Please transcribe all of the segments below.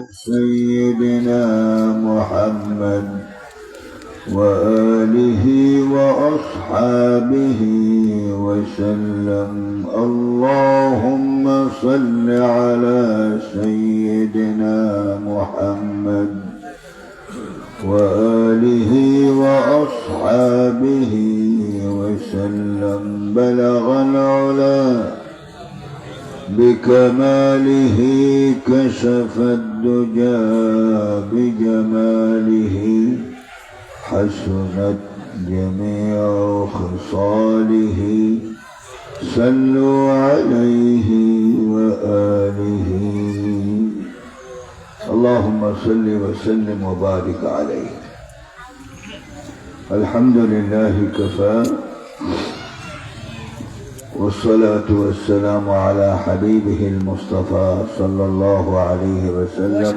سيدنا محمد وآله وأصحابه وسلم. اللهم صل على سيدنا محمد وآله وأصحابه وسلم. بلغ العلا بكماله كشف الدجى بجماله حسنت جميع خصاله. صلوا عليه وآله. اللهم صل وسلم وبارك عليه. الحمد لله كفى والصلاة والسلام على حبيبه المصطفى صلى الله عليه وسلم.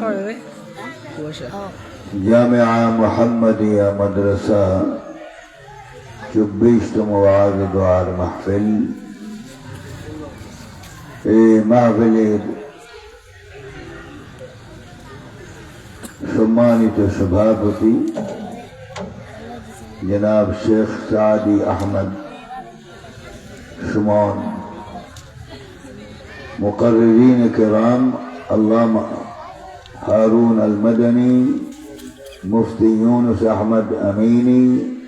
জামিয়া মুহাম্মাদিয়া মাদ্রাসা 24তম ওয়াজ দোয়ার মাহফিল। এই মাহফিলের সম্মানিত সভাপতি জনাব শেখ সাদি আহমদ সুমন, মুকাররিন কিরাম আল্লামা হারুন আল মদনী, মুফতি ইউনুস আহমদ আমিনী,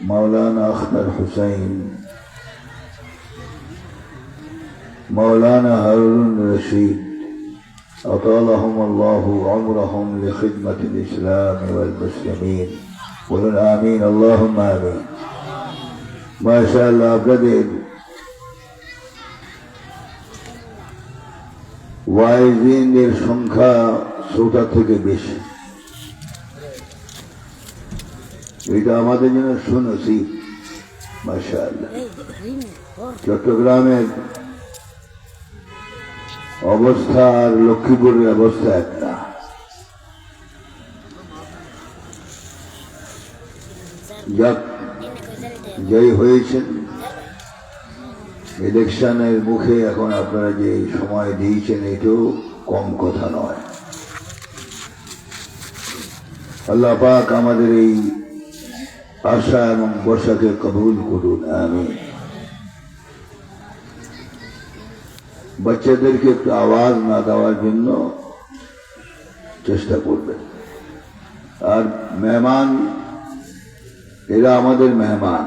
মৌলানা আখতার হুসাইন, মৌলানা হারুন রশিদ أطالهم الله عمرهم لخدمة الإسلام والمسلمين. قولوا آمين اللهم آمين. ما شاء الله আপনাদের ওয়াইজিনদের সংখ্যা ১০০টা থেকে বেশি। এটা আমাদের জন্য সুনসিব মাশাআল্লাহ। চট্টগ্রামের অবস্থা আর লক্ষ্মীপুরের অবস্থা একটা। যাক, জয়ী হয়েছেন ইলেকশনের মুখে, এখন আপনারা যে সময় দিয়েছেন এটাও কম কথা নয়। আল্লাহ পাক আমাদের এই আশা এবং বর্ষাকে কবুল করুন, আমিন। বাচ্চাদেরকে একটু আওয়াজ না দেওয়ার জন্য চেষ্টা করবেন। আর মেহমান, এরা আমাদের মেহমান,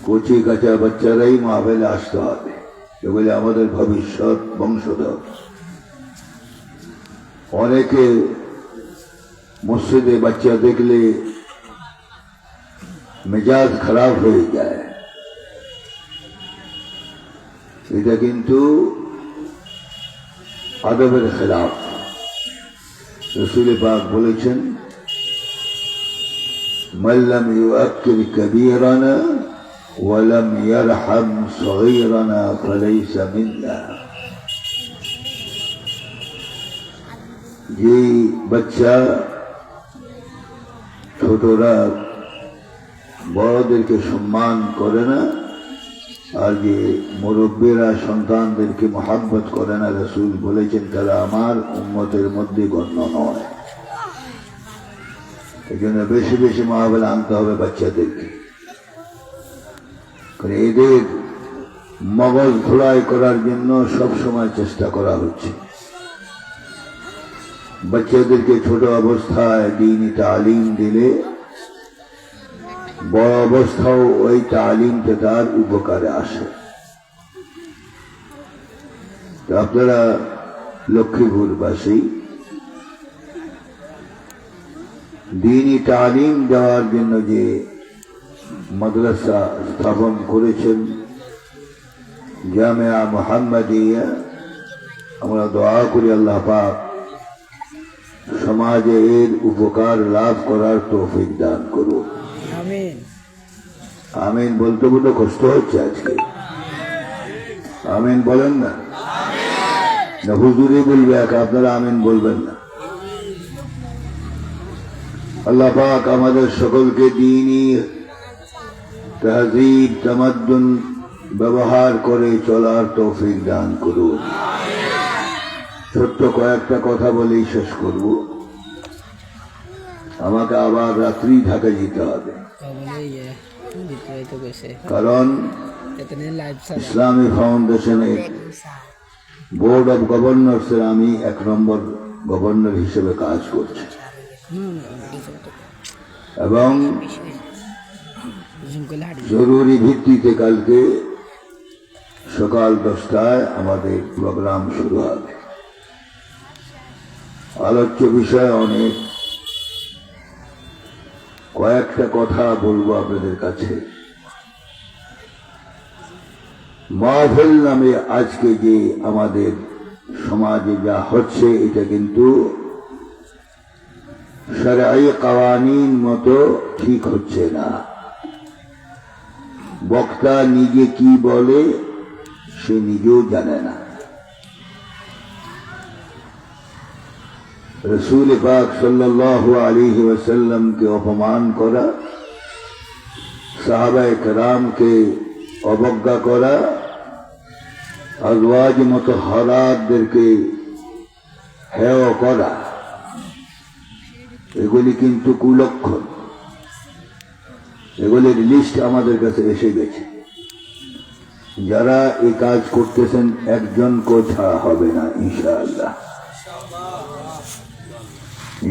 কচি কাঁচা বাচ্চারাই মাহফিলে আসতে হবে। এগুলি আমাদের ভবিষ্যৎ বংশধর। অনেকে মসজিদে বাচ্চা দেখলে মেজাজ খারাপ হয়ে যায়, এটা কিন্তু আদবের খেলাফ। রাসূল পাক বলেছেন, মান লাম ইউআক্কির কাবীরানা ওয়া লাম ইয়ারহাম সগীরানা ফালাইসা মিন্না। যে বাচ্চা, ছোটরা বড়দেরকে সম্মান করে না, আর যে মুরব্বীরা সন্তানদেরকে মহাব্বত করে না, রাসূল বলেছেন তারা আমার উম্মতের মধ্যে গণ্য নয়। এই জন্য বেশি বেশি মাহফিল আনতে হবে বাচ্চাদেরকে, কারণ এদের মগজ ধোলাই করার জন্য সবসময় চেষ্টা করা হচ্ছে। বাচ্চাদেরকে ছোট অবস্থায় দ্বীনি তালিম দিলে বড় অবস্থাও ওই তালিমটা তার উপকারে আসে। আপনারা লক্ষ্মীপুরবাসী দ্বীনি তালিম দেওয়ার জন্য যে মাদ্রাসা স্থাপন করেছেন জামিয়া মুহাম্মাদিয়া, আমরা দোয়া করি আল্লাহ পাক সমাজে এর উপকার লাভ করার তৌফিক দান করুন। আমিন আমিন বলতে বলতে কষ্ট হচ্ছে আজকে। আমিন বলেন না, না হুজুরে বলবে একা, আপনারা আমিন বলবেন না। আল্লাহ পাক আমাদের সকলকে দ্বীনি তাহযীব তামাদ্দুন ব্যবহার করে চলার তৌফিক দান করুন। ছোট্ট কয়েকটা কথা বলেই শেষ করব। আমাকে আবার রাত্রি ঢাকা যেতে হবে, কারণ ইসলামী ফাউন্ডেশনের বোর্ড অব গভর্নরসের আমি 1 নম্বর গভর্নর হিসেবে কাজ করছি এবং জরুরি ভিত্তিতে কালকে সকাল 10টায় আমাদের প্রোগ্রাম শুরু হবে। আলোচ্য বিষয় অনেক, কয়েকটা কথা বলবো আপনাদের কাছে। মাহফিল নামে আজকে যে আমাদের সমাজে যা হচ্ছে, এটা কিন্তু শরঈ কাওয়ানিন মতো ঠিক হচ্ছে না। বক্তা নিজে কি বলে সে নিজেও জানে না। रसूल पाक सल्लल्लाहु अलैहि वसल्लम के अपमान करा, साहबा कराम के अवज्ञा करा, अजवाज मुतहहारातদেরকে হেয় করা, এগুলি কিন্তু কুলক্ষণ। এগুলির লিস্ট আমাদের কাছে এসে গেছে। যারা এই কাজ করতেছেন একজনকেও ছাড়া হবে না ইনশাআল্লাহ।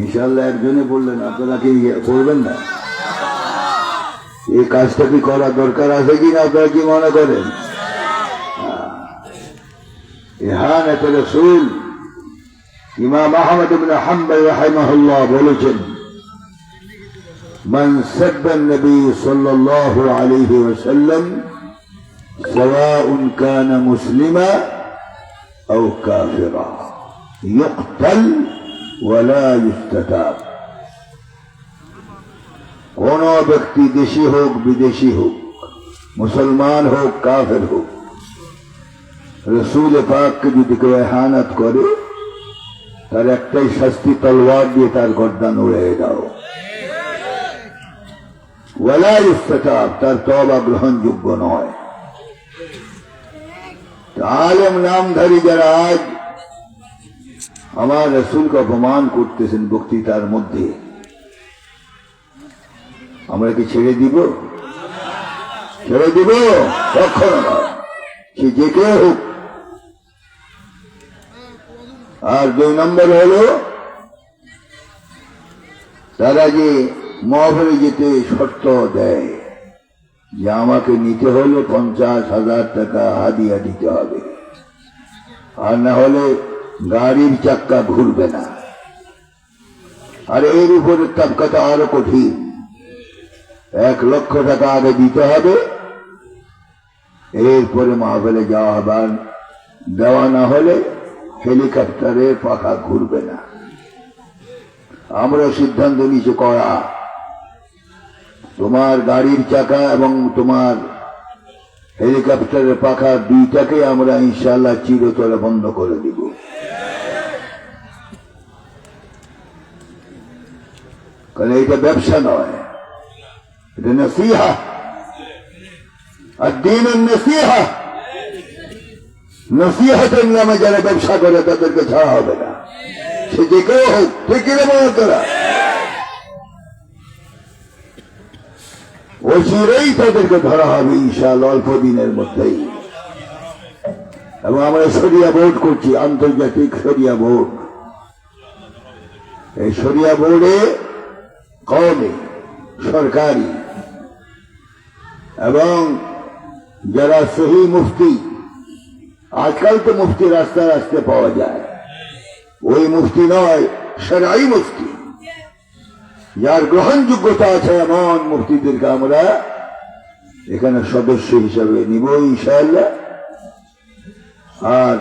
ইনশাআল্লাহ একজনে বললেন, আপনারা কি করবেন না? এই কাজটা কি করা দরকার আছে কিনা আপনারা কি মনে করেন? ইহানাত রাসূল ইমাম আহমদ ইবনে হাম্বল রাহিমাহুল্লাহ বলেছেন, মান সাব্বা নবী সাল্লাল্লাহু আলাইহি ওয়াসাল্লাম সাওয়াউন কানা মুসলিমা আও কাফিরা ইউকতাল ওয়ালা ইউস্তাতাব। কোন ব্যক্তি দেশি হোক বিদেশি হোক, মুসলমান হোক কাফের হোক, রসুল পাককে যদি কেউ ইহানাত করে, তার একটাই শাস্তি, তলোয়ার দিয়ে তার গর্দান উড়িয়ে দাও। ওয়ালা ইউস্তাতাব, তার তওবা গ্রহণযোগ্য নয়। আলেম নামধারী যারা আজ আমার রসুলকে অপমান করতেছেন বক্তৃতার মধ্যে, আমরা কি ছেড়ে দিব? ছেড়ে দিব? কখনো নয়, সে যে কেউ হোক। আর 2 নম্বর হলো, তারা যে মাহফিলে যেতে শর্ত দেয় যে আমাকে নিতে হলে 50,000 টাকা হাদিয়া দিতে হবে, আর না হলে গাড়ির চাক্কা ঘুরবে না। আর এর উপরে তাবকাটা আরো কঠিন, 1 লক্ষ টাকা আগে দিতে হবে, এরপরে মাহফিলে যাওয়া হবে। দেওয়া না হলে হেলিকপ্টারের পাখা ঘুরবে না। আমরা সিদ্ধান্ত নিয়েছি করা, তোমার গাড়ির চাকা এবং তোমার হেলিকপ্টারের পাখা দুইটাকে আমরা ইনশাআল্লাহ চিরতরে বন্ধ করে দিব। কারণ এটা ব্যবসা নয়, এটা নসিহা। আর দ্বীন নসিহা, নসিহতের নামে যারা ব্যবসা করে তাদেরকে ছাড়া হবে না, সে যে কেউ হোক। ঠিক মনে করা অচিরেই তাদেরকে ধরা হবে ইনশাআল্লাহ, অল্প দিনের মধ্যেই। এবং আমরা শরিয়া বোর্ড করছি, আন্তর্জাতিক শরিয়া বোর্ড। এই শরিয়া বোর্ডে কওমি, সরকারি এবং যারা সহি মুফতি, আজকাল তো মুফতি রাস্তায় রাস্তায় পাওয়া যায়, ওই মুফতি নয়, শরঈ মুফতি, যার গ্রহণযোগ্যতা আছে এমন মুফতিদেরকে আমরা এখানে সদস্য হিসাবে নিব ইনশাআল্লাহ। আর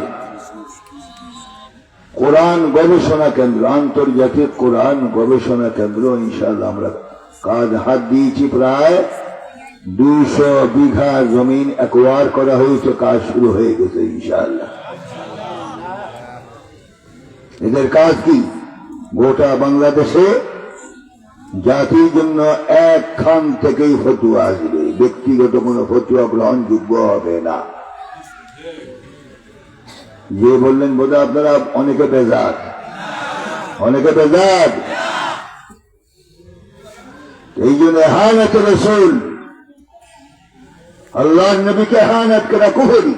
কোরআন গবেষণা কেন্দ্র, আন্তর্জাতিক কোরআন গবেষণা কেন্দ্র ইনশাআল্লাহ আমরা কাজ হাত দিয়েছি। প্রায় 200 বিঘা জমিন অ্যাকোয়ার করা হয়েছে, কাজ শুরু হয়ে গেছে ইনশাআল্লাহ। এদের কাজ কি? গোটা বাংলাদেশে জাতির জন্য এক খান থেকেই ফতুয়া আসবে, ব্যক্তিগত কোনো ফতুয়া গ্রহণযোগ্য হবে না। যে বললেন বোধহয় আপনারা অনেকে বেজার, অনেকে বেজার। এই জন্য এহানত রসুল, আল্লাহ নবীকে এহানত করা কুফরি।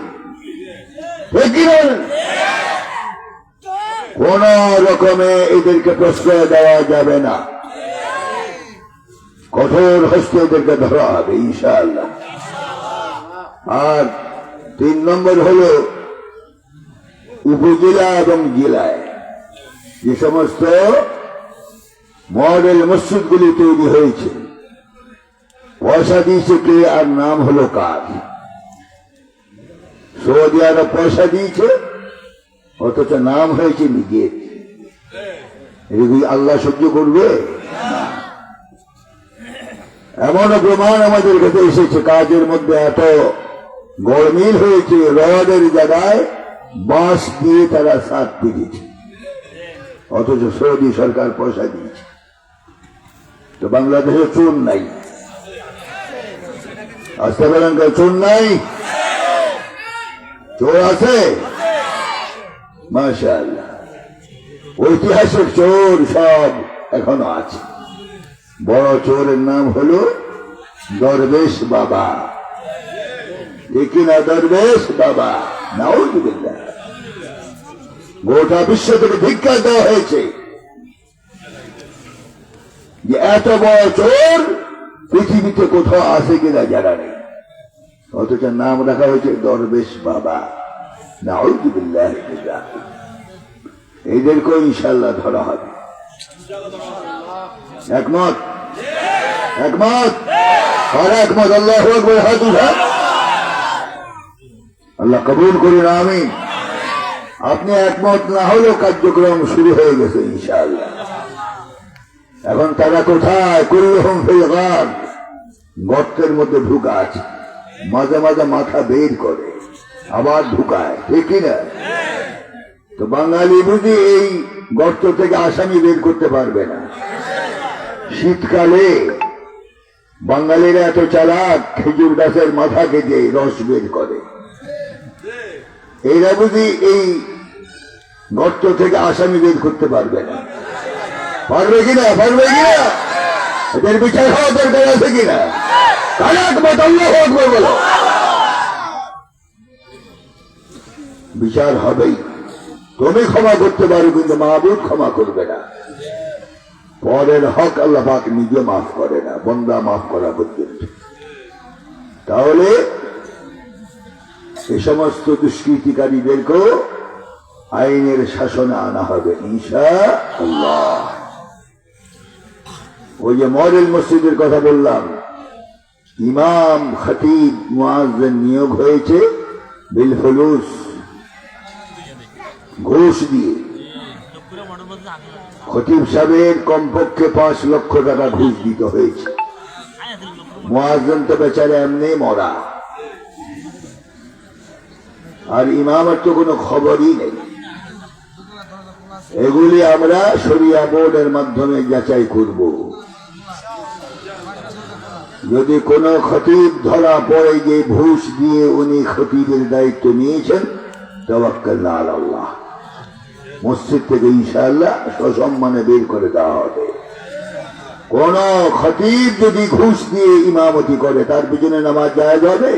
কোন রকমে এদেরকে প্রশ্রয় দেওয়া যাবে না, কঠোর হস্তে এদেরকে ধরা হবে ইনশাআল্লাহ। আর 3 নম্বর হলো উপজেলা এবং জেলায় যে সমস্ত মডেল মসজিদগুলি তৈরি হয়েছে, পয়সা দিয়েছে কে আর নাম হলো কার? সৌদি আরব পয়সা দিয়েছে, অথচ নাম হয়েছে নিজের। এগুলি আল্লাহ সহ্য করবে? এমনও প্রমাণ আমাদের কাছে এসেছে, কাজের মধ্যে এত গরমিল হয়েছে, রডের জায়গায় বাঁশ দিয়ে তারা সাত দিয়েছে, অথচ সৌদি সরকার পয়সা দিয়েছে। তো বাংলাদেশে চোর নাই, আসতে পারেন, চোর নাই? চোর আছে মাশাআল্লাহ, ঐতিহাসিক চোর সব এখনো আছে। বড় চোরের নাম হলো দরবেশ বাবা, ঠিক না? দরবেশ বাবা, নাউযুবিল্লাহ। গোটা বিশ্ব থেকে ধিক্কার দেওয়া হয়েছে যে এত বড় চোর পৃথিবীতে কোথাও আছে কিনা জানা নেই, অথচ নাম রাখা হয়েছে দরবেশ বাবা, নাউযুবিল্লাহ। এদেরকে ইনশাআল্লাহ ধরা হবে। একমত? একমত? আর একমত? আল্লাহু আকবার, হাত উঠান। আল্লাহ কবুল করুন, আমিন। আপনি একমত না হলেও কার্যক্রম শুরু হয়ে গেছে ইনশাআল্লাহ। এখন তারা কোথায়? কুল্লুহুম ফিল গার, গর্তের মধ্যে ঢুকা আছে, মাঝে মাঝে মাথা বের করে আবার ঢুকায়, ঠিক না? তো বাঙালি বুঝি এই গর্ত থেকে আসামি বের করতে পারবে না। শীতকালে বাঙালিরা এত চালাক, খেজুর গাছের মাথা কেটে রস বের করে। এরা বুঝি এই গর্ত থেকে আসামি বের করতে পারবে না। পারবে কিনা? পারবে কিনা? এদের বিচার হওয়া দরকার আছে কিনা? বলো, বিচার হবেই। তুমি ক্ষমা করতে পারো, কিন্তু মাহবুব ক্ষমা করবে না। পরের হক আল্লাহ পাক নিজে মাফ করে না, বন্দা মাফ করা পর্যন্ত। তাহলে এই সমস্ত দুষ্কৃতিকারীদেরকেও আইনের শাসনে আনা হবে ইনশাআল্লাহ। ওই যে মডেল মসজিদের কথা বললাম, ইমাম, খতিব, মুয়াজ্জিন নিয়োগ হয়েছে বিল ফুলুস, ঘুষ দিয়ে। খতিব সাহেবের কমপক্ষে 5 লক্ষ টাকা ঘুষ দিতে হয়েছে। মুয়াজ্জিন তো বেচারা এমনি মরা, আর ইমামের তো কোনো খবরই নেই। এগুলি আমরা শরিয়া বোর্ডের মাধ্যমে যাচাই করব। যদি কোনো খতিব ধরা পড়ে যে ঘুষ দিয়ে উনি খতিবের দায়িত্ব নিয়েছেন, তাওয়াক্কালনা আলাল্লাহ, মসজিদ থেকে ইনশাআল্লাহ সসম্মানে বের করে দেওয়া হবে। কোন খতিব যদি ঘুষ দিয়ে ইমামতি করে, তার পিছনে নামাজ জায়েজ হবে?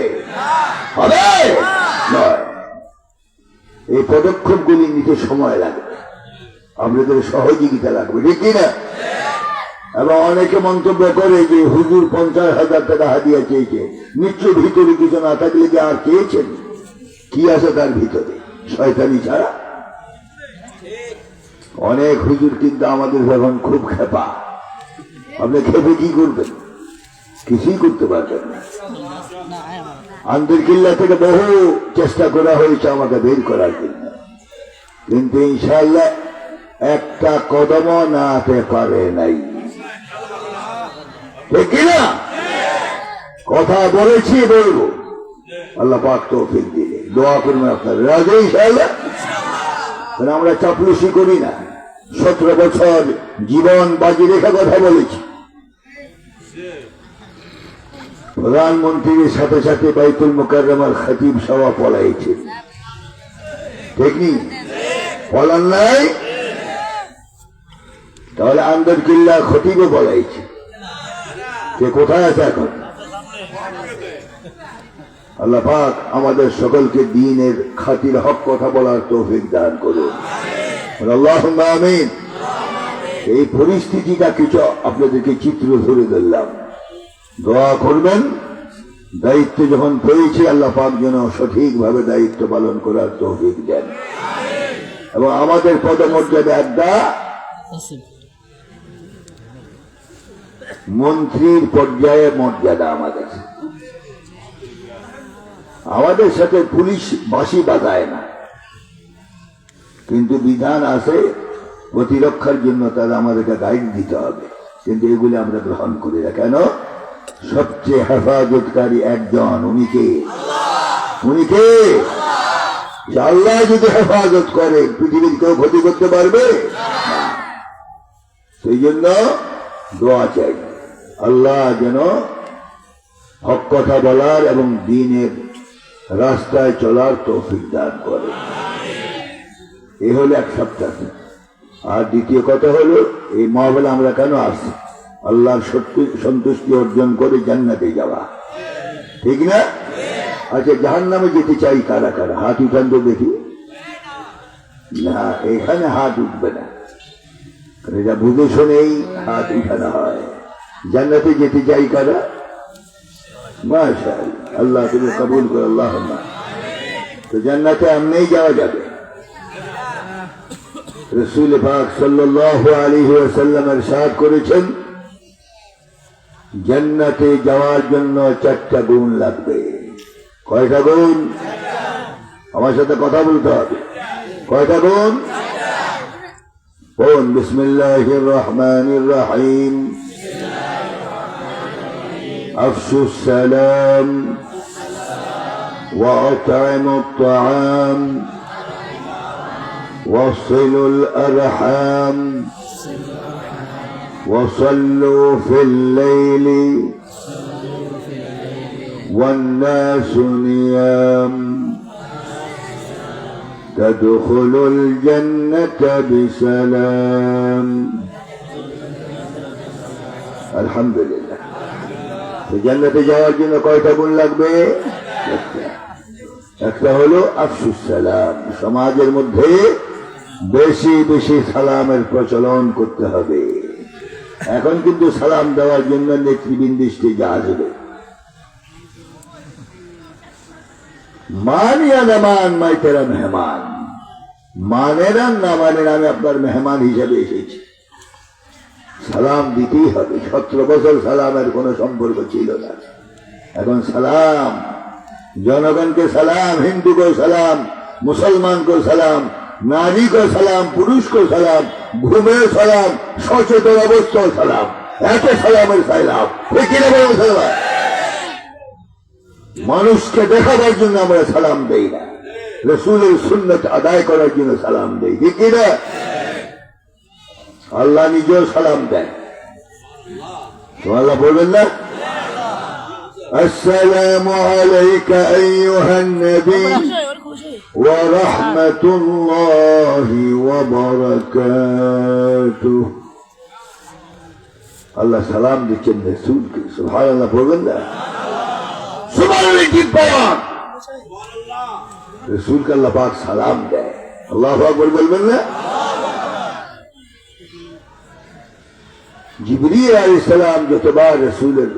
হবে নয়। এই পদক্ষেপগুলি নিতে সময় লাগবে, আপনাদের সহযোগিতা লাগবে, ঠিক কিনা? এবং অনেকে মন্তব্য করে যে হুজুর 50,000 টাকা হাদিয়া চেয়েছে, নিশ্চয় ভিতরে কিছু না থাকলে যে আর চেয়েছেন? কি আছে তার ভিতরে শয়তানি ছাড়া? অনেক হুজুর কিন্তু আমাদের এখন খুব খেপা। আপনি খেপে কি করবেন? কিছুই করতে পারবেন না। আন্দরকিল্লা থেকে বহু চেষ্টা করা হয়েছে আমাকে বের করার জন্য, কিন্তু ইনশাআল্লাহ একটা কদমও নাতে পারে নাই, ঠিক না? কথা বলেছি, বলবো, আল্লাহ পাক তৌফিক দিলে। দোয়া করবেন আপনারা, রাজি ইনশাআল্লাহ? আমরা চাপলুসি করি না। 17 বছর জীবন বাজি রেখে কথা বলেছি। প্রধানমন্ত্রীর সাথে সাথে বাইতুল মুকাররমার খতিব সভা পড়াইছে, ঠিক নেই? বলার নাই? তাহলে আন্দর কিল্লা খতিবও বলাইছে, কে কোথায় আছে এখন? আল্লাহ পাক আমাদের সকলকে দ্বীনের খাতির হক কথা বলার তৌফিক দান করুন, আল্লাহুম্মা আমিন। এই পরিস্থিতিটা কিছু আপনাদেরকে চিত্র ধরে দিলাম, দোয়া করবেন। দায়িত্ব যখন পেয়েছি আল্লাহ পাক যেন সঠিকভাবে দায়িত্ব পালন করার তৌফিক দেন, এবং আমাদের পদমর্যাদা একটা মন্ত্রীর পর্যায়ে মর্যাদা আমাদের সাথে পুলিশ বাঁশি বাজায় না, কিন্তু বিধান আছে প্রতিরক্ষার জন্য, তারা আমাদেরকে গাইড দিতে হবে, কিন্তু এগুলি আমরা গ্রহণ করি না। কেন? সবচেয়ে হেফাজতকারী একজন, উনি কে? আল্লাহ যদি হেফাজত করে পৃথিবীর কেউ ক্ষতি করতে পারবে না। সেই জন্য দোয়া চাই আল্লাহ যেন হক কথা বলার এবং দ্বীনের রাস্তায় চলার তৌফিক দান করে। এ হলো এক সপ্তাহ। আর দ্বিতীয় কথা হলো, এই মহফিলে আমরা কেন আসছি? আল্লাহর সন্তুষ্টি অর্জন করে জান্নাতে যাওয়া, ঠিক না? আচ্ছা, জাহান্নামে যেতে চাই কারা কারা? হাত উঠান তো দেখি। না, এখানে হাত উঠবে না, এটা বুঝে শুনেই হাত উঠানো হয়। জান্নাতে যেতে চাই কারা? মাশাআল্লাহ, আল্লাহ তুমি কবুল করো, আল্লাহুম্মা। তো জান্নাতে এমনিই যাওয়া যাবে। রাসূল পাক সাল্লাল্লাহু আলাইহি ওয়াসাল্লাম ইরশাদ করেছেন, জান্নাতে যাওয়ার জন্য 4টা গুণ লাগবে। কয়টা গুণ? আমার সাথে কথা বলতে হবে। কয়টা গুণ? বলুন, বিসমিল্লাহির রহমানির রহিম। আফশুস সালাম ওয়া আত'ইমুত তা'আম ওয়াসিলুল আরহাম وصلوا في الليل والناس نيام تدخلوا الجنة بسلام। الحمد لله। জান্নাতে যাওয়ার জন্য কয়টা গুণ লাগবে? একটা হলো আফশুস সালাম, সমাজের মধ্যে বেশি বেশি সালামের প্রচলন করতে হবে। এখন কিন্তু সালাম দেওয়ার জন্য নেতৃবৃন্দ স্টেজে আসবে। মান ইয়া না মান, মাই তেরা মেহমান। মানেরা না মানেরা, আমি আপনার মেহমান হিসেবে এসেছি, সালাম দিতেই হবে। 17 বছর সালামের কোনো সম্পর্ক ছিল না, এখন সালাম। জনগণকে সালাম, হিন্দু को সালাম, মুসলমান को সালাম, नारी को सलाम, पुरुष को सलाम, घूमे सलाम, सचेतन अवस्था सलाम, ऐसे सलामेर सलाम। মানুষকে দেখাবার জন্য আমরা সালাম দেই না, রাসূলের সুন্নাত আদায় করার জন্য সালাম দেই, ঠিক না? আল্লাহ নিজেও সালাম দেন। তো আল্লাহ বলবেন না, আসসালামু আলাইকা আইয়ুহান নবী ورحمة الله وبركاته। আল্লাহ সালাম দিচ্ছেন রাসূলকে, সুবহানাল্লাহ বলবেন না? সুবহানাল্লাহ কি পাওয়া, রাসূলকে আল্লাহ পাক সালাম দেয়, আল্লাহু আকবার বলবেন না? জিবরিল আলাইহিস সালাম যতবার রাসূলের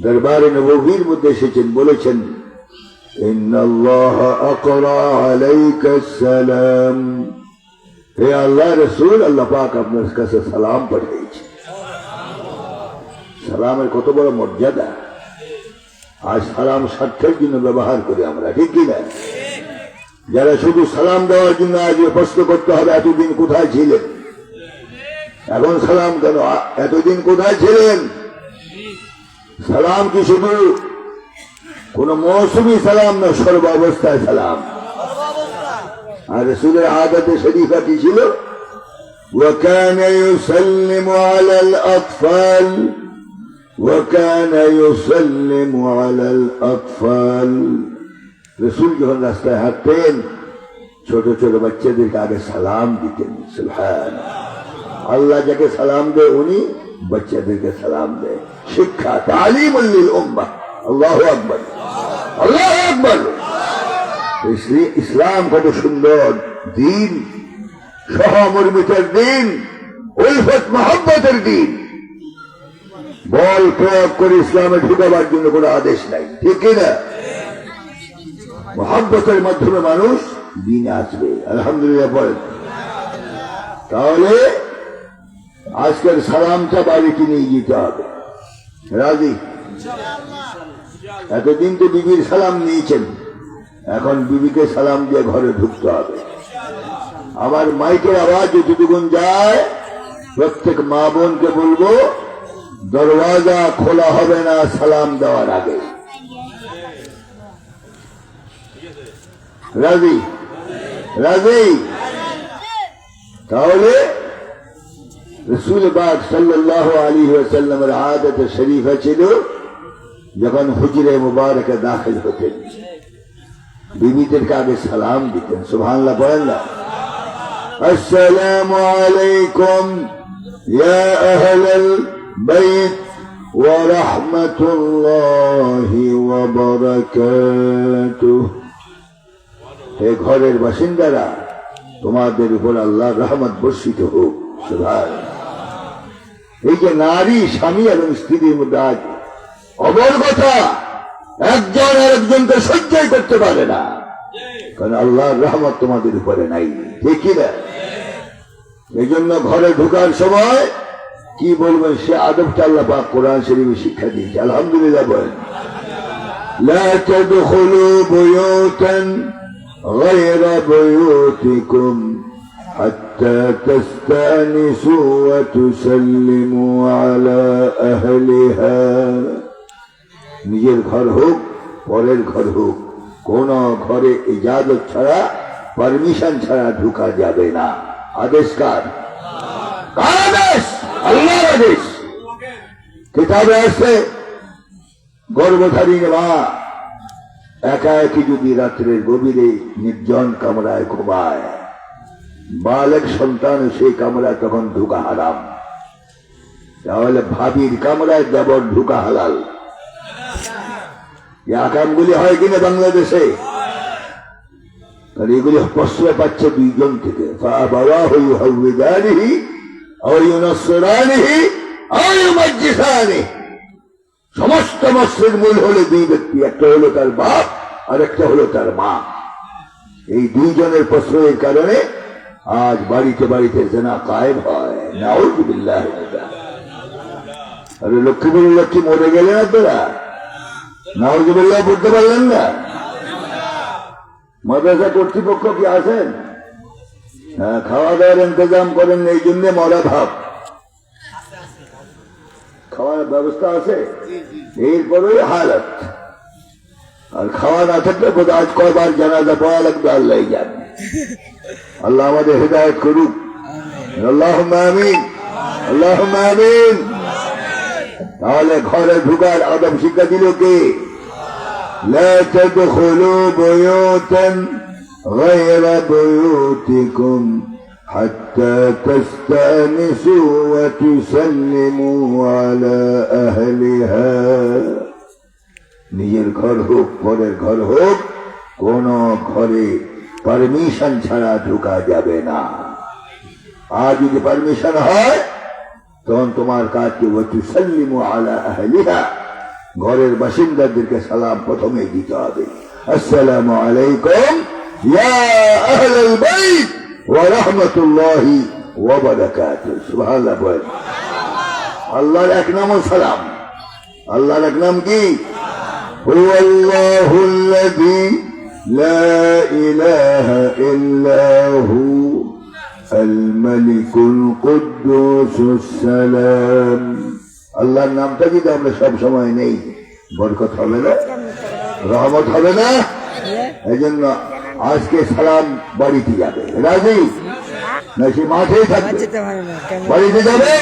দরবারে নববীর মধ্যে এসেছেন, বলেছেন, ইন্নাল্লাহা আকরা আলাইকা সালাম। হে আল্লাহ রাসূল, আল্লাহ পাক আপনার কাছে সালাম পাঠিয়েছে। সালামের কত বড় মর্যাদা। আজ সালাম স্বার্থের জন্য ব্যবহার করি আমরা, ঠিক কিনা? যারা শুধু সালাম দেওয়ার জন্য আজ প্রশ্ন করতে হবে, এতদিন কোথায় ছিলেন? এখন সালাম কেন? এতদিন কোথায় ছিলেন? সালাম কি শুধু কোন মৌসুমী সালাম না, সর্ব অবস্থায় সালাম। আর রাসূলের আদতে শরীফা কি ছিল? وكان يسلم على الأطفال وكان يسلم على الأطفال। রাসূল যখন রাস্তায় হাঁটতেন ছোট ছোট বাচ্চাদেরকে আগে সালাম দিতেন। সুবহানাল্লাহ। আল্লাহ যাকে সালাম দেয় উনি বাচ্চাদেরকে সালাম দেয়। শিক্ষা তালিমুল লিল উম্মাহ। আল্লাহু আকবার, আল্লাহু আকবার। ইসলাম কত সুন্দর দিন, সহমর্মিতার দিন, উলফত মহব্বতের দিন। বল প্রয়োগ করে ইসলামে ঢুকাবার জন্য কোনো আদেশ নাই, ঠিক না? মহব্বতের মাধ্যমে মানুষ দিনে আসবে। আলহামদুলিল্লাহ বলেন। তাহলে আজকের সালামটা বাড়িতে নিয়ে যেতে হবে। রাজি? এতদিন তো বিবির সালাম নিয়েছেন, এখন বিবিকে সালাম দিয়ে ঘরে ঢুকতে হবে। আমার মাইকের আওয়াজ যতটুকুন যায় প্রত্যেক মা বোনকে বলবো, দরওয়াজা খোলা হবে না সালাম দেওয়ার আগে। রাজি? রাজি? তাহলে রাসূল পাক সাল্লাল্লাহু আলাইহি ওয়াসাল্লামের আদত শরীফা ছিল যখন হুজরে মুবারকে দাখিল হতেন বিবিদেরকে আগে সালাম দিতেন। সুবহানাল্লাহ বলেন না? আসসালামু আলাইকুম ইয়া আহলাল বাইত ওয়া রাহমাতুল্লাহি ওয়া বারাকাতুহু। হে ঘরের বাসিন্দারা, তোমাদের উপর আল্লাহর রহমত বর্ষিত হোক। সুবহানাল্লাহ। এই যে নারী স্বামী এবং স্ত্রীর মধ্যে আজ অবর্গতা, একজন আরেকজনকে সহ্যই করতে পারে না, কারণ আল্লাহর রহমত তোমাদের উপরে নাই, ঠিক না? এই জন্য ঘরে ঢোকার সময় কি বলবেন সে আদবটা আল্লাহ পাক কোরআন শরীফে শিক্ষা দিয়েছে। আলহামদুলিল্লাহ বলেন। লা তাদখুলু বুয়ুতান গায়রা বুয়ুতিকুম হাত্তা তাস্তানিসু ওয়া তুসাল্লিমু আলা আহলিহা। নিজের ঘর হোক পরের ঘর হোক, কোন ঘরে ইজাজত ছাড়া, পারমিশন ছাড়া ঢোকা যাবে না। আদেশ কার? আদেশ আল্লাহর আদেশ। কিতাবে আছে গর্ভধারী মা একা একই যদি রাত্রের গভীরে নির্জন কামরায় ঘুমায়, বালক সন্তান সেই কামরায় তখন ঢোকা হারাম। তাহলে ভাবির কামরায় দেবর ঢোকা হালাল। কামগুলি হয় কিনা বাংলাদেশে? এগুলি প্রশ্রয় পাচ্ছে দুইজন থেকে, সমস্ত মস্যের মূল হলো দুই ব্যক্তি, একটা হলো তার বাপ আর একটা হলো তার মা। এই দুইজনের প্রশ্রয়ের কারণে আজ বাড়িতে বাড়িতে জেনা কায়েম হয়। নাউযুবিল্লাহ। আরে লক্ষ্মীপুরের লক্ষ্মী মরে গেলেন আপনারা, নাউযুবিল্লাহ বলতে পারলেন না? মাদ্রাসা কর্তৃপক্ষ কি আছেন? হ্যাঁ, খাওয়া দাওয়ার ইন্তজাম করেন, এই জন্য মরা ভাব। খাওয়ার ব্যবস্থা আছে, এরপরেই হালত। আর খাওয়া না থাকলে বোধহয় আজ কয়বার জানাজা পড়া লাগবে আল্লাহ জানে। আল্লাহ আমাদের হেদায়েত করুক। আল্লাহুম্মা আমিন, আল্লাহুম্মা আমিন। তাহলে ঘরে ঢুকার আদব শিক্ষা দিল কে? লা তাদখুলু বুয়ুতান গায়রা বুয়ুতিকুম হাত্তা তাস্তানিসু ওয়া তুসাল্লিমু আলা আহলিহা। নিজের ঘর হোক পরের ঘর হোক, কোন ঘরে পারমিশন ছাড়া ঢোকা যাবে না। আর যদি পারমিশন হয় তখন তোমার কাজকে ওয়া তুসাল্লিমু আলা আহলিহা, ঘরের বাসিন্দাদেরকে সালাম প্রথমে দিতে হবে। আসসালামু আলাইকুম ইয়া আহলাল বাইত ওয়া রাহমাতুল্লাহি ওয়া বারাকাতুহু। সুবহানাল্লাহ বলেন। আল্লাহর এক নাম সালাম। আল্লাহর এক নাম কি? হুয়াল্লাহুল্লাযী লা ইলাহা ইল্লা হু আল মালিকুল কুদ্দুসুস সালাম। আল্লাহর নামটা যদি আমরা সব সময় নেই, বরকত হবে না, রহমত হবে না। এই জন্য আজকে সালাম বাড়িতে যাবে। রাজি না? সে মাঠেই থাকবে, বাড়িতে যাবে।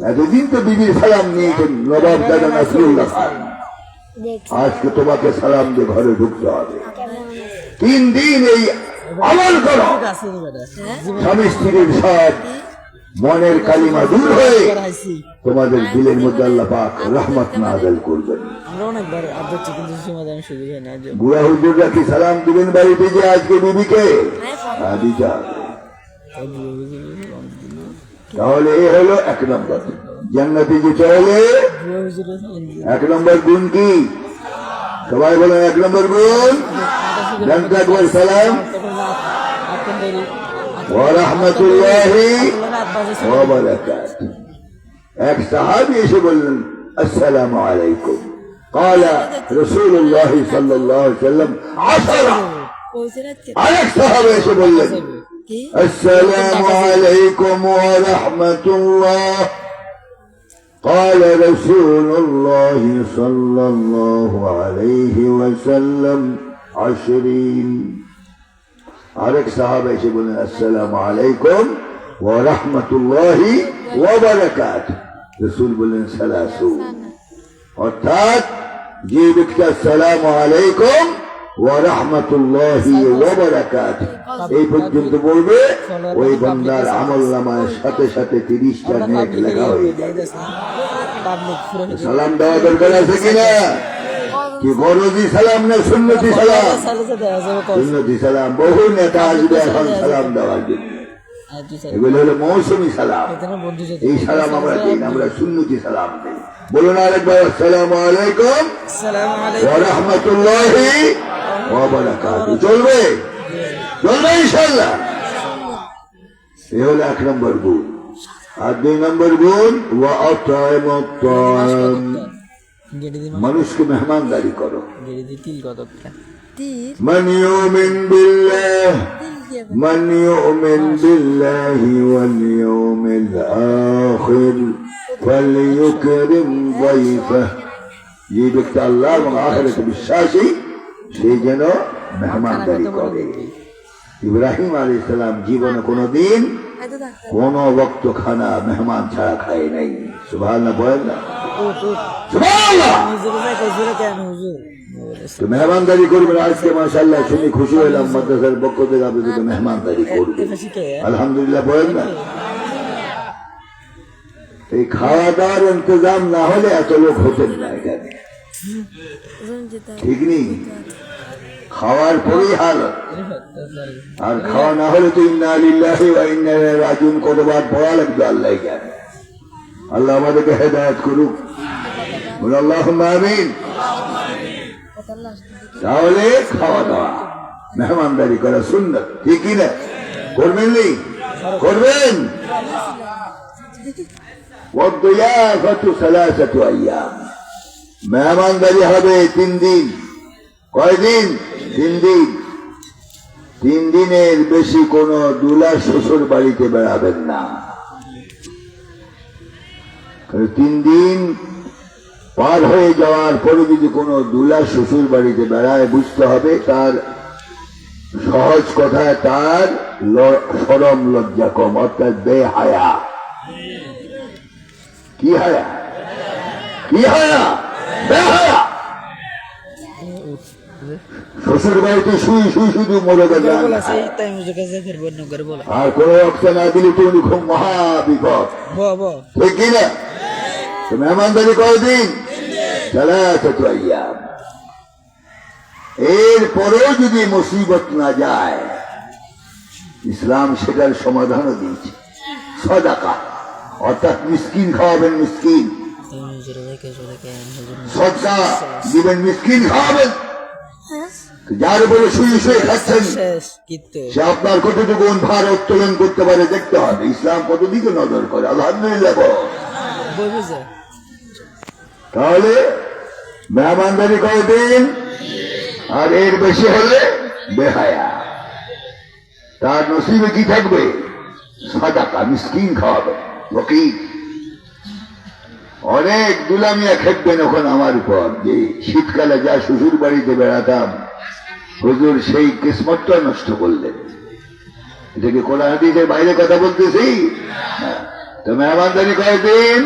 এতদিন তো বিবির সালাম নিয়েছেন নবাব দাদা নাসিরুল্লাহ খান, আজকে তোমাকে সালাম দিয়ে ঘরে ঢুকতে হবে। 3 দিন এই আমল করো, স্বামী স্ত্রীর সব মনের কালিমা দূর হয়ে তোমাদের দিলের মধ্যে আল্লাহ পাক রহমত নাযিল করবেন। বুড়া হুজুররা কি সালাম দিবেন বাড়িতে যে আজকে বিবিকে? দিতে হবে। তাহলে এ হলো 1 নম্বর। জান্নাতে যেতে হলে 1 নম্বর গুণ কি? সবাই বলেন 1 নম্বর গুণ জান্নাত ওয়াল সালাম ওয়া রাহমাতুল্লাহি ওয়া বারাকাতুহু। এক সাহাবী এসে বললেন আসসালামু আলাইকুম। قال رسول الله صلى الله عليه وسلم 10। আরেক সাহাবী এসে বললেন আসসালামু আলাইকুম ওয়া রাহমাতুল্লাহ। قال رسول الله صلى الله عليه وسلم 20। আরেক সাহাবা এসে বললেন আসসালামু আলাইকুম ওয়া রাহমাতুল্লাহি ওয়া বারাকাতুহু। রাসূল বললেন 30। অর্থাৎ যে ব্যক্তি আসসালামু আলাইকুম ওয়া রাহমাতুল্লাহি ওয়া বারাকাতুহু এই পর্যন্ত বলবে, ওই বান্দার আমলনামার সাথে সাথে 30টা নেক লেখা হয়ে যাবে। সালাম দেওয়া দরকার আছে কিনা? কি ফরজি সালাম না সুন্নতি সালাম? সুন্নতি সালাম। বহু নেতা আসবে এখন সালাম দেওয়ার জন্য, এগুলো হলো মৌসুমী সালাম। এই সালাম আমরা দিই না, আমরা সুন্নতি সালাম দিই। বলুন আরেকবার আসসালামু আলাইকুম ওয়া রাহমাতুল্লাহি ওয়া বারাকাতুহু। চলবে? চলবে ইনশাআল্লাহ। এ হলো 1 নম্বর গুণ। আর 2 নম্বর গুণ ওয়া আতাইমুত তাআম, মানুষকে মেহমানদারি করো। মান ইউমিন বিল্লাহ মান ইউমিন বিল্লাহি ওয়াল ইয়াউমিল আখির ফালইউকরিম যায়ফাহ। যে ব্যক্তি আল্লাহ এবং আখিরাতে বিশ্বাসী সে যেন মেহমানদারি করে। ইব্রাহিম আলাইহিস সালাম জীবনে কোনদিন কোন ওয়াক্ত খানা মেহমান ছাড়া খায় নাই। সুবহানাল্লাহ বলেন না? সুবহানাল্লাহ। তো মেহমানদারি করবেন। আজকে মাশাআল্লাহ শুনে খুশি হলাম, মাদ্রাসার পক্ষ থেকে আপনাদেরকে মেহমানদারি করবেন। আলহামদুলিল্লাহ বলেন না? এই খাওয়া দাওয়ার ইন্তজাম না হলে এত লোক হতেন না এখানে, ঠিক নেই? খাওয়ার পরেই হালত। আর খাওয়া না হলে তো ইন্না লিল্লাহি ওয়া ইন্না ইলাইহি রাজিউন কতবার পড়া লাগবে আল্লাহ জানে। আল্লাহ আমাদেরকে হেদায়েত করুক, বলে আল্লাহুম্মা আমিন। তাহলে খাওয়া দাওয়া মেহমানদারি করা সুন্নাত, ঠিক কি না? করবেন নি? করবেন। ওয়াদ-দিয়াফাতু 3 আইয়াম, মেহমানদারি হবে 3 দিন। কয় দিন? 3 দিন। 3 দিনের বেশি কোন দুলা শ্বশুর বাড়িতে বেড়াবেন না। 3 দিন পার হয়ে যাওয়ার পরে যদি কোন দুলা শ্বশুর বাড়িতে বেড়ায়, বুঝতে হবে তার সহজ কথায় তার শরম লজ্জা কম, অর্থাৎ বেহায়া। কি হায়া? কি হায়া? বেহায়া। শ্বশুর বাড়িতে শুই শুই শুধু মরে গেল, আর কোন অক্সা না দিলে তো উনি খুব মহা বিপদ, ঠিক কিনা? তো মেহমানদারি কয়দিন? 3 আইয়াম। এরপরেও যদি মুসিবত না যায়, ইসলাম সেটার সমাধানও দিয়েছে। সাদাকা, অর্থাৎ মিসকিন খাওয়াবেন। মিসকিন সদকা দিবেন, মিসকিন খাওয়াবেন। যার উপরে শুয়ে শুয়ে খাচ্ছেন সে আপনার কতটুকু ভার উত্তোলন করতে পারে দেখতে হবে। ইসলাম কত দিকে নজর করে। আলহামদুলিল্লাহ। তাহলে মেহমানদারি কয়দিন? আর এর বেশি হলে বেহায়া। তার নসিবে কি থাকবে? সাদাকা, মিসকিন খাওয়াবে। ফকির অনেক দুলামিয়া খেপবেন ওখান আমার উপর, যে শীতকালে যা শ্বশুর বাড়িতে বেড়াতাম হুজুর সেই কিসমতটা নষ্ট করলেন। এটাকে কোরআন হাদিসের বাইরে কথা বলতেছি। তো মেহমানদারি কয়দিন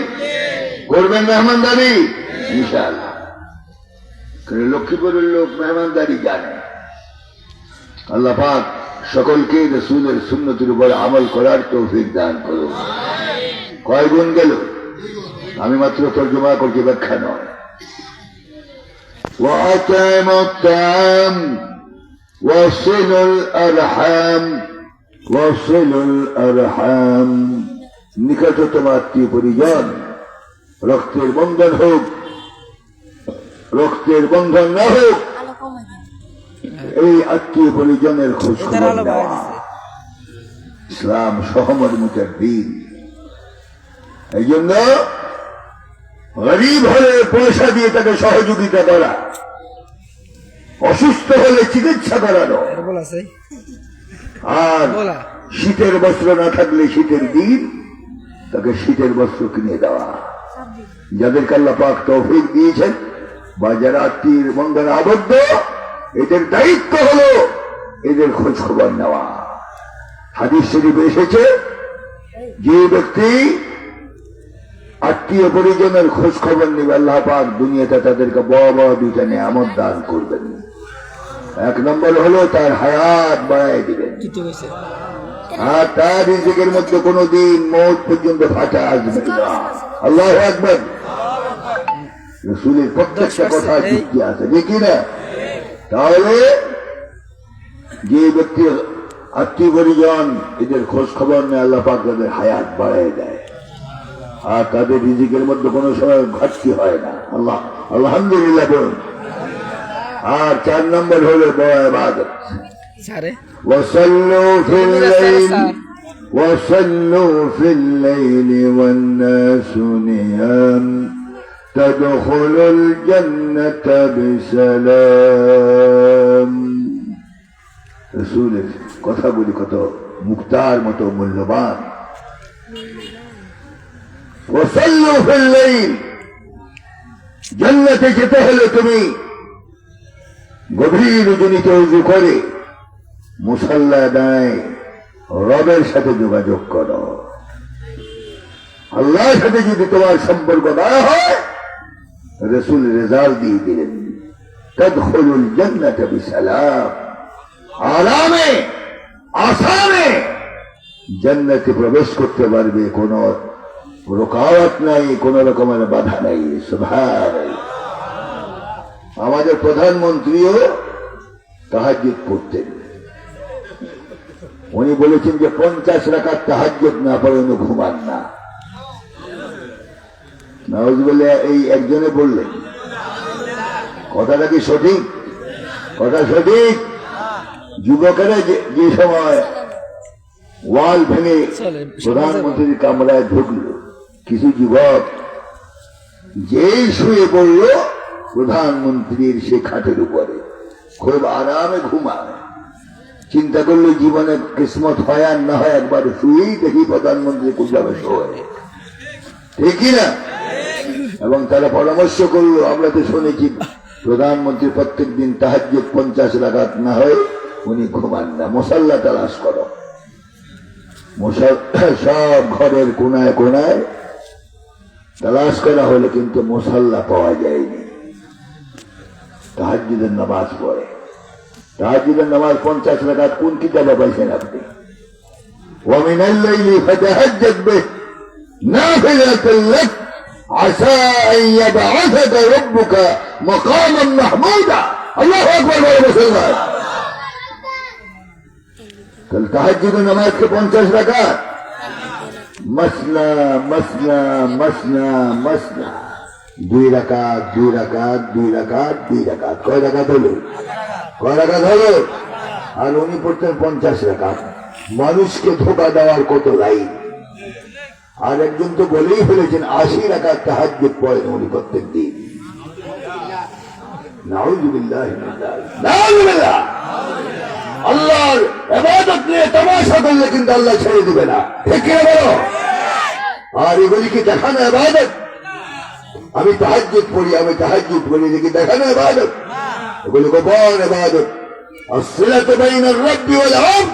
করবেন? মেহমানদারি ইনশাআল্লাহ। লক্ষ্মীপুরের লোক মেহমানদারি জানে। আল্লাহ পাক সকলকে রাসূলের সুন্নতের উপর আমল করার তৌফিক দান করুন। কয় গুণ গেল? আমি মাত্র তর্জমা করছি, ব্যাখ্যা নয়। وأطعموا الطعام وصلوا الأرحام وصلوا الأرحام নিকটতম আত্মীয় পরিজন, রক্তের বন্ধন হোক রক্তের বন্ধন না হোক, এই আত্মীয় পরিজনের খোঁজ খবর নেওয়া ইসলাম সহমর্মিতার দিন। এই জন্য গরিব হলে পয়সা দিয়ে তাকে সহযোগিতা করা, অসুস্থ হলে চিকিৎসা করানো, আর শীতের বস্ত্র না থাকলে শীতের দিন তাকে শীতের বস্ত্র কিনে দেওয়া। যাদেরকে আল্লাহ পাক তৌফিক দিয়েছেন বা যারা আত্মীয় বন্ধনে আবদ্ধ, এদের দায়িত্ব হলো এদের খোঁজ খবর নেওয়া। হাদিস শরীফে এসেছে, যে ব্যক্তি আত্মীয় পরিজনের খোঁজ খবর নেবে আল্লাহ পাক দুনিয়াতে তাদেরকে বড় বড় দুইটা নিয়ামত দান করবেন। এক নম্বর হলো তার হায়াত বাড়ায় দিবেন, আর তার রিজিকের মধ্যে কোনদিন মৌত পর্যন্ত ফাটা আসবে না। আল্লাহু আকবার। রাসূলের প্রত্যেকটা কথা যুক্তি আছে, দেখি না? তাহলে যে ব্যক্তি আত্মীয় পরিজন এদের খোঁজ খবর নেয় আল্লাহ পাক তাদের হায়াত বাড়ায় দেয়, আর তাদের রিজিকের মধ্যে কোনো সময় ঘাটতি হয় না। আল্লাহ আলহামদুলিল্লাহ বলুন। আর 4 নম্বর হলো বড় ইবাদত। وصلوا في الليل والناس نيام تدخلوا الجنة بسلام। রাসূলের কথাগুলি কত মুক্তার মতো মূল্যবান। وصلوا في الليل, জান্নাতে যেতে হলে তুমি গভীর রজনীতে ওযু করে মুসাল্লা দাঁড়ায় রবের সাথে যোগাযোগ করো। আল্লাহর সাথে যদি তোমার সম্পর্ক না হয়, রাসূল রেজাল্ট দিয়ে দিলেন, তাদখুলুল জান্নাতা বিসালাম, আরামে আসানে জান্নাতে প্রবেশ করতে পারবে, কোন রুকাওয়াত নাই, কোন রকমের বাধা নাই। সুবহানাল্লাহ। আমাদের প্রধানমন্ত্রীও তাহাজ্জুদ পড়তেন। উনি বলেছেন যে 50 রাকাত তাহাজ্জুদ না পড়ে উনি ঘুমান না। নাউজুবিল্লাহ। এই একজনে বললেন, কথাটা কি সঠিক? কথা সঠিক। যুবকেরা যে সময় ওয়াল ভেঙে প্রধানমন্ত্রীর কামরায় ঢুকল, কিছু যুবক যেই শুয়ে পড়ল প্রধানমন্ত্রীর সে খাটের উপরে, খুব আরামে ঘুমায়। চিন্তা করলো জীবনে কিসমত হয় আর না হয়, একবার শুয়েই দেখি প্রধানমন্ত্রী কুজাবে শোয়, ঠিক না? এবং তারা পরামর্শ করলো, আমরা তো শুনেছি প্রধানমন্ত্রী প্রত্যেক দিন তাহাজ্জুদ 50 রাকাত না হয় উনি ঘুমান না। মুসাল্লা তালাশ করো। সব ঘরের কোনায় কোনায় তালাশ করা হলে কিন্তু মুসাল্লা পাওয়া যায়নি। তাহাজ্জুদের নামাজ পড়ে। তাহাজ্জুদের নামাজ 50 রাকাত কোন কিতাবে পাইছেন আপনি? ওয়া মিনাল লাইলি ফাতাহাজ্জাদ বিহি নাফিলাতান লাক আসা আন ইয়াবআসাকা রাব্বুকা মাকামান মাহমুদা। আল্লাহু আকবার। মুসলমান, তাহলে তাহাজ্জুদের নামাজ কে 50 রাকাত? মাসনা মাসনা মাসনা মাসনা, 2 রাকাত 2 রাকাত 2 রাকাত 2 রাকাত। কয় রাকাত হলো? কয় রাকাত হলো? আর উনি পড়তেন 50 রাকাত। মানুষকে ধোকা দেওয়ার কত লাইন। আর একজন তো বলেই ফেলেছেন 80 রাকাত তাহাজ্জুদ পড়েন উনি প্রত্যেক দিন। নাউযুবিল্লাহ নাউযুবিল্লাহ। আল্লাহর ইবাদত নিয়ে তামাশা করলে কিন্তু আল্লাহ ছেড়ে দিবে না, ঠিক কি বলো? আর এগুলি কি দেখানো ইবাদত? আমি তাহাজ্জুদ পড়ি, আমি তাহাজ্জুদ পড়ি, দেখি দেখানো ইবাদত? এগুলো গোপন ইবাদত। আসসিলাতু বাইনার রাব্বি ওয়াল আবদ,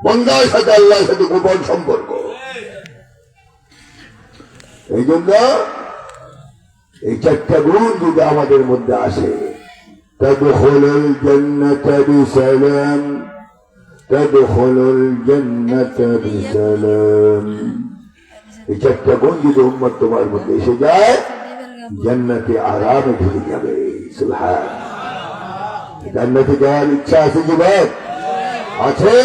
বান্দার সাথে আল্লাহর সাথে গোপন সম্পর্ক। এই জন্য এই 4টা গুণ যদি আমাদের মধ্যে আসে, তাদখুলুল জান্নাতা বিসালাম, তাদখুলুল জান্নাতা বিসালাম। এই চারটা গুণ যদি উম্মত তোমার মধ্যে এসে যায়, জান্নাতে আরামে ঢুকে যাবে। সুবহানাল্লাহ। জান্নাতে যাওয়ার ইচ্ছা আছে যুবক? আছে।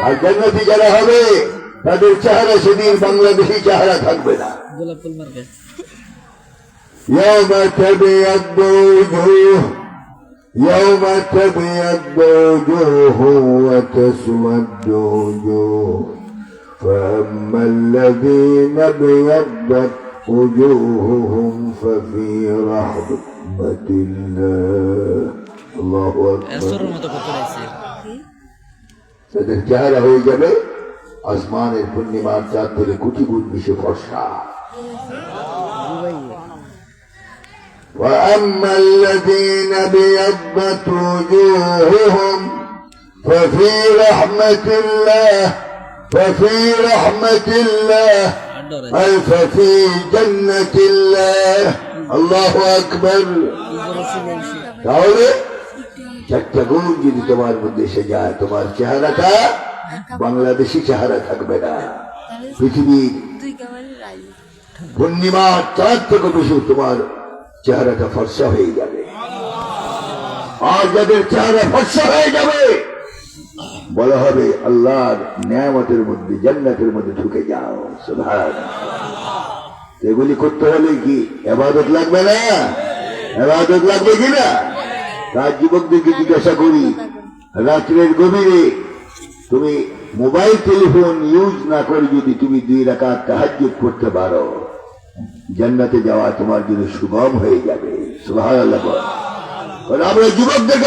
আর জান্নাতি যারা হবে তাদের চেহারা সেদিন বাংলাদেশি চেহারা থাকবে না। يوم تبيض وجوه يوم تبيض وجوه وتسود وجوه فأما الذين ابيضت وجوههم ففي رحمة الله الله أكبر তাদের চেহারা হয়ে যাবে আসমানের পূর্ণিমার চাঁদ থেকে কোটি গুণ বেশি ফর্সা। وأما الذين ابيضت وجوههم ففي رحمة الله ففي رحمة الله أي ففي جنة الله الله أكبر। তাহলে চারটা গুণ যদি তোমার মধ্যে এসে যায়, তোমার চেহারাটা বাংলাদেশি চেহারা থাকবে না, পৃথিবীর পূর্ণিমার চাঁদ থেকে বেশি তোমার চেহারাটা ফর্সা হয়ে যাবে। আর যাদের চেহারা ফর্সা হয়ে যাবে বলা হবে আল্লাহর নিয়ামতের মধ্যে, জান্নাতের মধ্যে ঢুকে যাও। সুবহানাল্লাহ। এগুলি করতে হলে কি ইবাদত লাগবে না? ইবাদত লাগবে কিনা? তার যুবকদেরকে জিজ্ঞাসা করি, রাত্রের গভীরে তুমি মোবাইল টেলিফোন ইউজ না করে যদি তুমি 2 রাকাত তাহাজ্জুদ করতে পারো, জান্নাতে যাওয়া তোমার জন্য সুগম হয়ে যাবে। সুবহানাল্লাহ। আমরা যুবকদেরকে